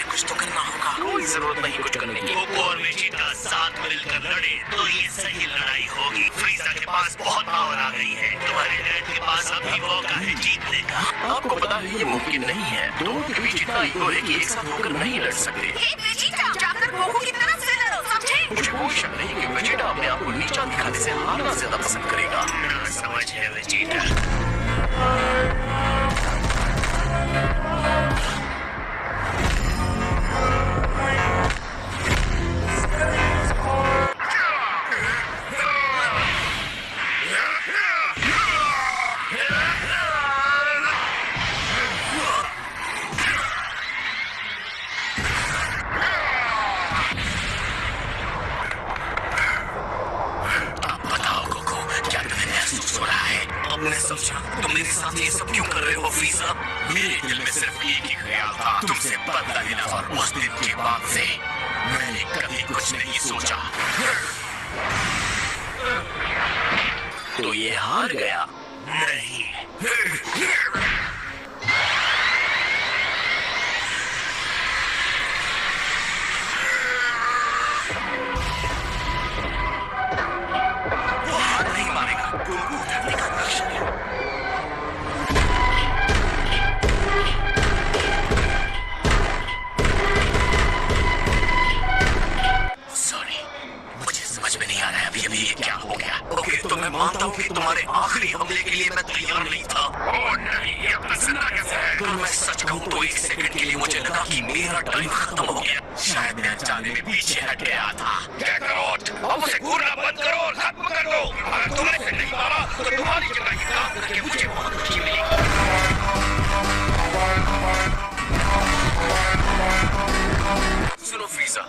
कुछ तो करना होगा। कोई जरूरत नहीं कुछ करने की। गोकू और वेजिटा साथ मिलकर लड़े तो ये सही लड़ाई होगी। फ्रीजा के पास बहुत पावर आ गई है। तुम्हारे डैड के पास अभी मौका है जीतने का। आपको पता है ये मुमकिन नहीं है। दोनों के बीच इतना ईगो है कि एक साथ होकर नहीं लड़ सकते। हे वेजिटा, जाकर गोकू की तरफ से लड़ो, समझे? मुझे कोई शक नहीं कि वेजिटा अपने आप को नीचा दिखाने से हारना ज्यादा पसंद करेगा। ना समझ है वेजिटा। अब बताओ गोकू, क्या तुम्हें महसूस हो रहा है? अब मैं समझा तुम मेरे साथ ये सब क्यों कर रहे हो फ्रीजा। मेरे दिल में सिर्फ एक ही ख्याल था, तुमसे बदला लेना। और उस दिन के बाद से मैंने कभी कुछ नहीं सोचा। तो ये हार गया। नहीं। वो हार नहीं मानेगा। गोकू धरती का लक्ष्य है। सॉरी, मुझे समझ में नहीं आ रहा है अभी ये क्या हो गया। ओके, तो मैं मानता हूँ कि तुम्हारे आखिरी हमले के लिए मैं तैयार नहीं था। ओ नहीं, ये अपना जिंदा कैसे है? अगर मैं सच कहूँ तो एक सेकंड के लिए मुझे लगा कि मेरा टाइम खत्म हो गया। शायद मैं अनजाने में पीछे हट गया था। क्या करो? अब उसे घूरना बंद करो और खत्म कर दो। अगर तुमने इसे नहीं मारा तो तुम्हारी जगह ये काम करके मुझे बहुत खुशी मिलेगी। सुनो फ्रीजा,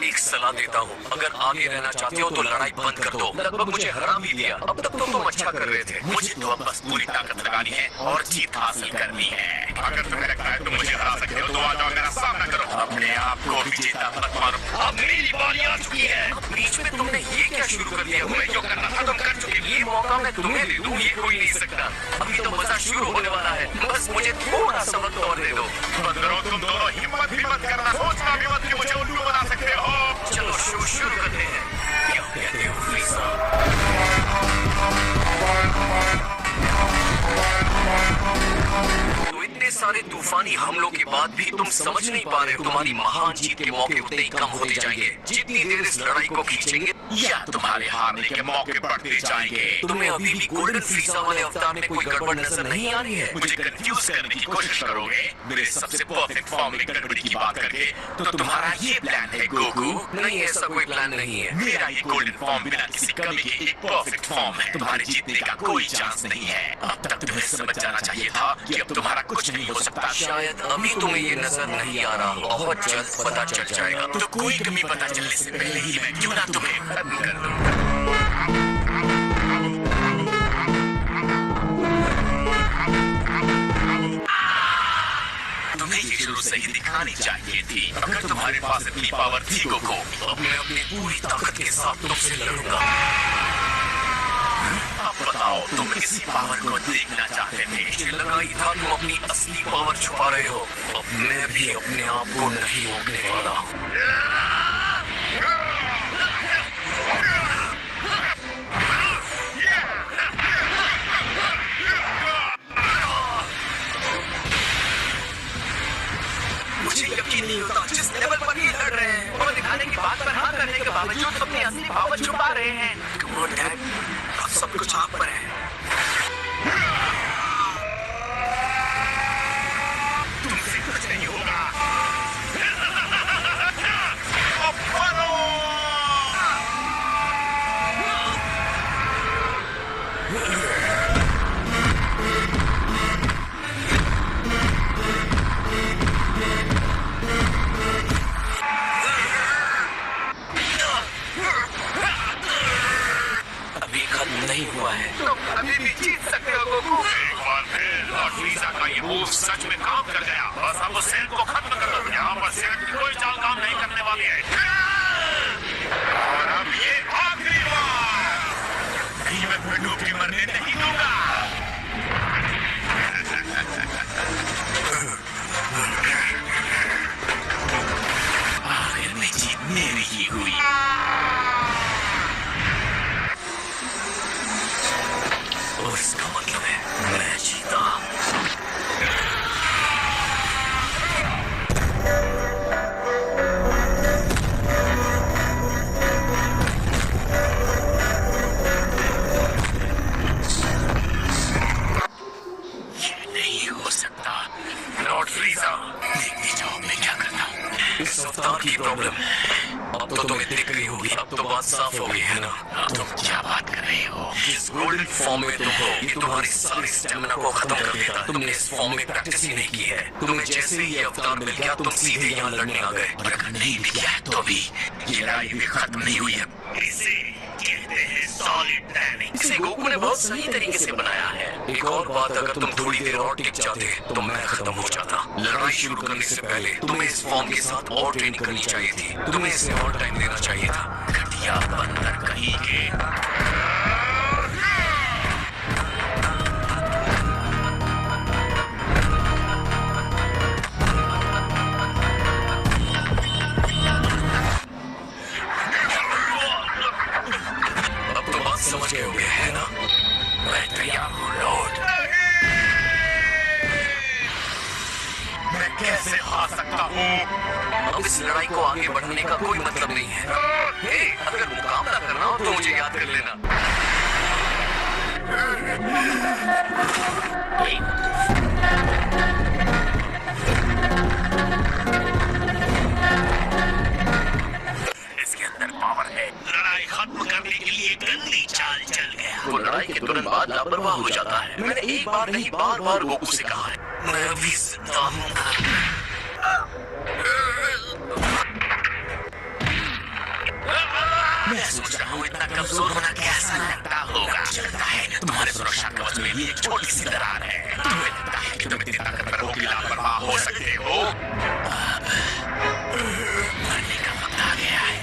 एक सलाह देता हूँ, अगर आगे रहना चाहते हो तो लड़ाई बंद कर दो। लगभग मुझे हरा भी दिया, अब तक तो तुम अच्छा कर रहे थे। मुझे तो अब बस पूरी ताकत लगानी है और जीत हासिल करनी है। अगर तुम्हें लगता है तुम मुझे हरा सकते हो तो आ जाओ, मेरा सामना करो। अपने आप को विजेता मत मानो। अब मेरी बारी आ चुकी है। बीच में तुमने ये क्या शुरू कर दिया? तुम्हें जो करना था तुम कर चुके। ये मौका मैं तुम्हें दे दूं, ये कोई नहीं सकता। अभी तो मजा शुरू होने वाला है, बस मुझे थोड़ा सा वक्त और दे दो। बंद करो तुम दोनों, हिम्मत भी मत करना, सोचना भी मत कि मुझे उल्लू बना सकते हो। चलो शुरू करते हैं। क्या कहते हो फ्रीजा? तो इतने सारे तूफानी हमलों के बाद भी तुम समझ नहीं पा रहे हो। तुम्हारी महान जीत के मौके उतने ही कम होते जाएंगे जितनी देर इस लड़ाई को खींचेंगे। या तुम्हारे हारने के मौके बढ़ते जाएंगे। तुम्हें अभी भी गोल्डन फ्रीजा वाले अवतार में कोई गड़बड़ नजर नहीं आ रही है? मुझे कंफ्यूज करने की कोशिश करोगे मेरे सबसे परफेक्ट फॉर्म में गड़बड़ी की बात करके? तो तुम्हारा ये प्लान है गोकू? नहीं, ऐसा कोई प्लान नहीं है। मेरा ये गोल्डन फॉर्म बिना किसी कमी के एक परफेक्ट फॉर्म है। तुम्हारे जीतने का कोई चांस नहीं है। अब तक तुम्हें समझ जाना चाहिए था कि अब तुम्हारा कुछ नहीं हो सकता। शायद अभी तुम्हें ये नजर नहीं आ रहा, बहुत जल्द पता चल जाएगा। तो कोई कमी पता चलने से पहले ही मैं क्यों ना तुम्हें खत्म कर दूं। तुम्हें ये शुरू से ही दिखानी चाहिए थी। अगर तुम्हारे पास इतनी पावर थी गोकू, अब मैं अपनी पूरी ताकत के साथ तुमसे लड़ूंगा। अब बताओ तुम किसी पावर को देखना चाहते थे? मुझे लगा ही था तुम अपनी असली पावर छुपा रहे हो। अब मैं भी अपने आप को नहीं रोकने वाला। मुझे यकीन नहीं होता जिस लेवल पर ये लड़ रहे हैं और दिखाने की बात पर हाँ करने के बावजूद अपनी असली पावर छुपा रहे हैं। Come on, Dad, अब सब कुछ आप पर है। तुमसे कुछ नहीं होगा। अब मारो। अभी खत्म नहीं हुआ है। तुम अभी भी जीत सकते हो गोकू। एक बार फिर लॉर्ड फ्रीजा का ये मूव सच में काम कर गया। बस अब उस सेल को खत्म कर दो। यहाँ पर सेल की कोई चाल काम नहीं करने वाली है। और अब ये आखिरी बार। नहीं, मैं तुम्हें डूब के मरने नहीं दूंगा। आखिर में जीत मेरी ही हुई। और इसका मतलब है मैं जीता। ये नहीं हो सकता। लॉर्ड फ्रीजा, देखते जाओ मैं क्या करता हूँ। इस अवतार की प्रॉब्लम अब तो तुम्हें दिख गई होगी। अब तो बात साफ हो गई है ना? तुम क्या बात कर रहे हो? जिस गोल्डन फॉर्म में तुम हो, ये तुम्हारी सारी स्टेमिना को खत्म कर देता। तुमने इस फॉर्म में प्रैक्टिस ही नहीं की है। तुम्हें जैसे ही ये अवतार मिल गया तुम सीधे यहाँ लड़ने आ गए। और अगर नहीं भी किया तो भी ये लड़ाई भी खत्म नहीं हुई है। इसे कहते हैं सॉलिड प्लानिंग। इसे गोकू ने बहुत सही तरीके से बनाया है। एक और बात, अगर तुम थोड़ी देर और टिक जाते तो मैं खत्म हो जाता। लड़ाई शुरू करने से पहले तुम्हें इस फॉर्म के साथ और ट्रेनिंग करनी चाहिए थी। तुम्हें इसे और टाइम देना चाहिए था। घटिया बंदर कहीं के। कैसे हार सकता हूँ? अब इस लड़ाई को आगे बढ़ाने का कोई मतलब नहीं है। हे, अगर मुकाबला करना हो तो मुझे याद कर लेना। इसके अंदर पावर है। लड़ाई खत्म करने के लिए गंदी चाल चल गया। वो लड़ाई के तुरंत बाद लापरवाह हो जाता है। मैंने एक बार नहीं बार बार गोकू से कहा है, मैं अभी जिंदा हूँ। मैं सोच रहा हूँ इतना कमजोर होना कैसा लगता होगा। लगता है तुम्हारे सुरक्षा कवच में भी एक छोटी सी दरार है। तुम्हें लगता है कि तुम इतनी ताकतवर हो कि लापरवाह हो सकते हो। मरने का वक्त आ गया है।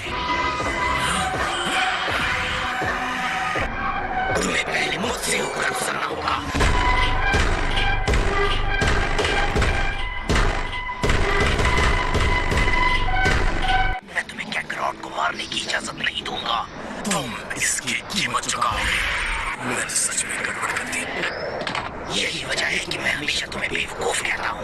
तुम्हें पहले मुझसे होकर गुजरना होगा। मैं तुम्हें कैकरॉट को मारने की इजाजत नहीं दूंगा। तुम इसकी कीमत चुकाओगे। मैं तो सच में गड़बड़ कर दी। यही वजह है कि मैं हमेशा तुम्हें बेवकूफ कहता हूँ।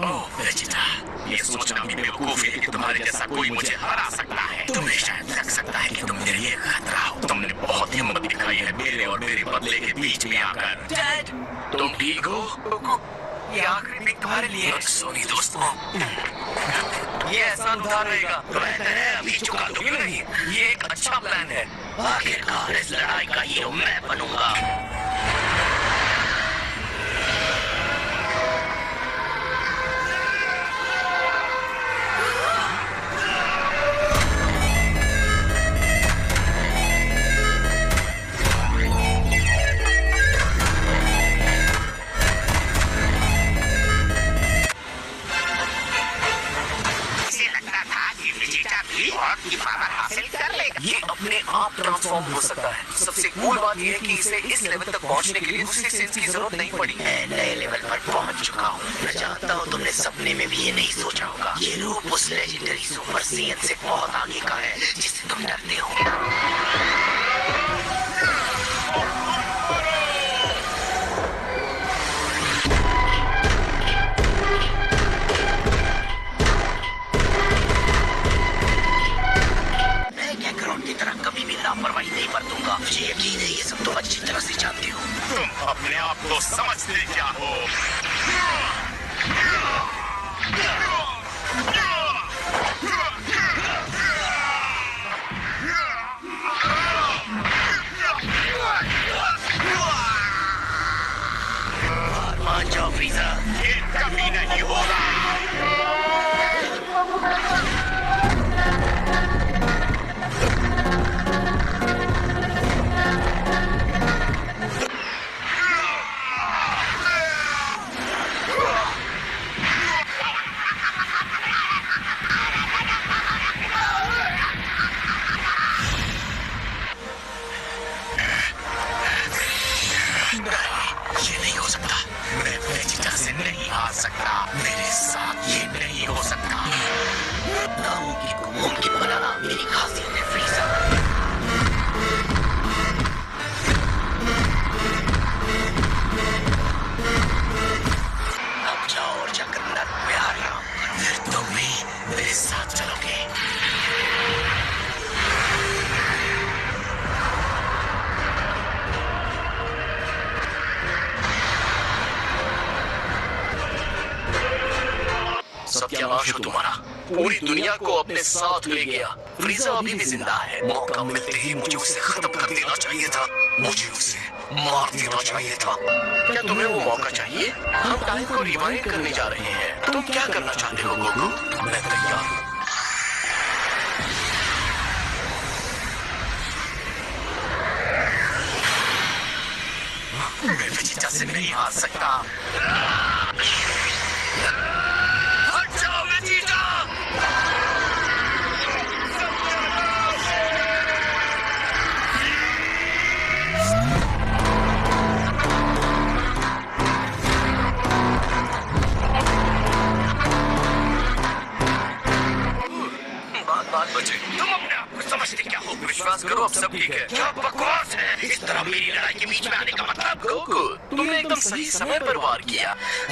ओह वेजिटा, ये सोचना भी बेवकूफी है कि तुम्हारे जैसा कोई मुझे हरा सकता है। तुम्हें शायद लग सकता है कि तुम मेरे लिए खतरा हो। तुमने बहुत हिम्मत दिखाई है मेरे और मेरे बदले के बीच में आकर। डैड, तुम ठीक हो? गोकू, ये आखिरी पिक तुम्हारे लिए है। सोनी दोस्तों, ये एहसान उधार रहेगा। बेहतर है अभी चुका दो। क्यों नहीं? ये एक अच्छा प्लान है। आखिरकार इस लड़ाई का हीरो मैं बनूंगा। ये अपने आप ट्रांसफॉर्म हो सकता है। सबसे कूल बात यह है कि इसे इस लेवल तक पहुंचने के लिए दूसरे सेंस की जरूरत नहीं पड़ी। मैं नए लेवल पर पहुंच चुका हूँ। मैं जानता हूँ तुमने सपने में भी ये नहीं सोचा होगा। ये रूप उस लेजेंडरी सुपर सेयन से बहुत आगे का है जिससे तुम डरते हो। लापरवाही नहीं बरतूंगा। मुझे यकीन है ये सब तुम अच्छी तरह से जानते हो। तुम अपने आप को समझते क्या हो? मान जाओ फ्रीजा, ये कभी नहीं होगा। ये नहीं हो सकता। मैं वेजिटा से नहीं हार सकता। मेरे साथ ये नहीं हो सकता। नामुमकिन को मुमकिन बनाना मेरी खासियत है फ्रीजा। अब जाओ और जाकर नर्क में आराम करो। फिर तुम भी मेरे साथ चलोगे। सत्यानाश हो तुम्हारा। पूरी दुनिया को अपने साथ ले गया। फ्रीजा अभी भी जिंदा है। मौका मिलते ही मुझे उसे खत्म कर देना चाहिए था। मुझे उसे मार देना चाहिए था। क्या तुम्हें वो मौका चाहिए? हम टाइम को रिवाइंड करने जा रहे हैं। तुम क्या करना चाहते हो गोकू? मैं तैयार हूँ। मैं वेजिटा से नहीं हार सकता। बचे। तुम अपने आप को समझते क्या हो? विश्वास करो, अब सब ठीक है। क्या बकवास है? इस तरह और अब मेरी लड़ाई के बीच में आने का मतलब? गोकू, तुमने एकदम सही समय पर वार किया।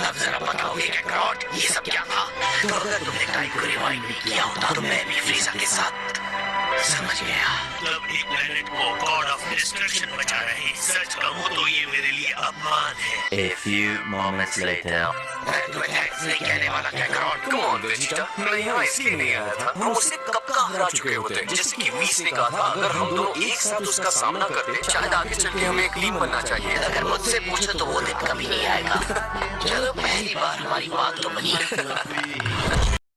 अब जरा बताओगे काकरोट, ये सब क्या था? तो अगर तुमने टाइम को रिवाइंड नहीं किया होता तो मैं भी फ्रीजा के साथ समझ गया। मतलब एक प्लेनेट को गॉड ऑफ डिस्ट्रक्शन बचा रहे। सच कहूँ तो ये मेरे लिए अपमान है। A few moments later. मैं तुम्हें थैंक्स नहीं कहने वाला काकरोट। Come on, वेजिटा, मैं यहाँ इसलिए नहीं आया था। हम उसे कब का हरा चुके होते। जैसे कि वीस ने कहा था, अगर हम दोनों एक साथ उसका सामना करते, शायद आगे चल के हमें एक टीम बनना चाहिए। अगर मुझसे पूछे तो वो दिन कभी नहीं आएगा। चलो पहली बार हमारी बात तो बनी।